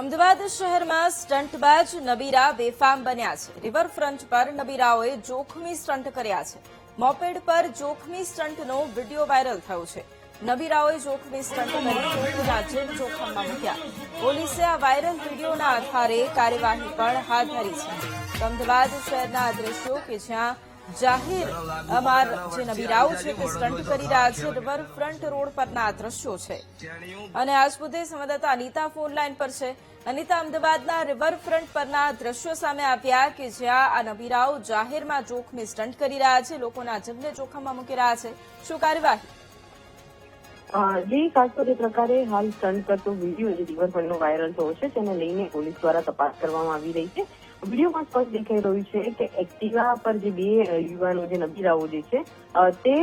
અમદાવાદ શહેરમાં સ્ટંટબાજ નબીરા બેફામ બન્યા છે। રિવરફ્રન્ટ પર નબીરાઓએ જોખમી સ્ટંટ કર્યા છે। મોપેડ પર જોખમી સ્ટંટનો વિડીયો વાયરલ થયો છે। નબીરાઓએ જોખમી સ્ટંટ કરી લોકોના જીવ જોખમમાં મૂક્યા। પોલીસે આ વાયરલ વિડીયોના આધારે કાર્યવાહી પણ હાથ ધરી છે। તો અમદાવાદ શહેરના આ દ્રશ્યો કે જ્યાં જાહેર જે નબીરાઓ છે તે સ્ટંટ કરી રહ્યા છે। રિવરફ્રન્ટ રોડ પરના આ દ્રશ્યો છે અને આજ મુદ્દે સંવાદદાતા અનિતા ફોન લાઈન પર છે। અનિતા, અમદાવાદના રિવરફ્રન્ટ પરના દ્રશ્યો સામે આવ્યા કે જ્યાં આ નબીરાઓ જાહેરમાં જોખમી સ્ટંટ કરી રહ્યા છે, લોકોના જીવને જોખમમાં મૂકી રહ્યા છે। શું કાર્યવાહી? જી, ખાસ તો જે પ્રકારે હાલ સ્ટંટ કરતો વિડીયો જે રિવરફ્રન્ટનો વાયરલ થયો છે તેને લઈને પોલીસ દ્વારા તપાસ કરવામાં આવી રહી છે। વિડીયોમાં સ્પષ્ટ દેખાઈ રહ્યું છે કે એક્ટિવા પર જે બે યુવાનો જે નબીરાઓ જે છે તે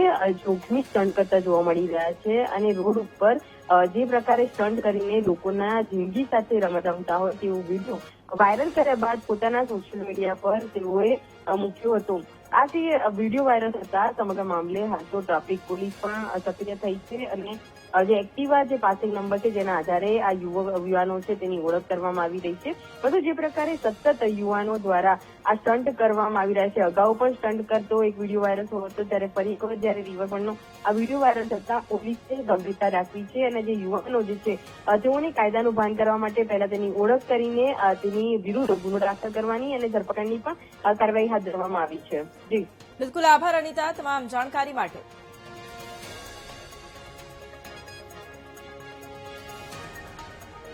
જોખમી સ્ટંટ કરતા જોવા મળી રહ્યા છે અને રોડ ઉપર જે પ્રકારે સ્ટંટ કરીને લોકોના જિંદગી સાથે રમતા હોય તેવો વિડીયો વાયરલ કર્યા બાદ પોતાના સોશિયલ મીડિયા પર તેઓએ મૂક્યો હતો। આ જે વિડીયો વાયરલ થતા સમગ્ર મામલે હાલ તો ટ્રાફિક પોલીસ પણ સક્રિય થઈ છે અને જે એક્ટિવા જે પાસિંગ નંબર છે જેના આધારે આ યુવાનો છે તેની ઓળખ કરવામાં આવી રહી છે। પરંતુ જે પ્રકારે સતત યુવાનો દ્વારા આ સ્ટંટ કરવામાં આવી રહ્યા છે, અગાઉ પણ સ્ટંટ કરતો એક વિડીયો વાયરલ થયો હતો, ત્યારે ફરી એક વખત જયારે રિવરફ્રન્ટનો આ વિડીયો વાયરલ થતા પોલીસે ગંભીરતા રાખવી છે અને જે યુવાનો જે છે તેઓને કાયદાનું ભાન કરવા માટે પહેલા તેની ઓળખ કરીને તેની વિરુદ્ધ ગુનો દાખલ કરવાની અને ધરપકડની પણ કાર્યવાહી હાથ ધરવામાં આવી છે। જી બિલકુલ, આભાર અનિતા તમામ જાણકારી માટે।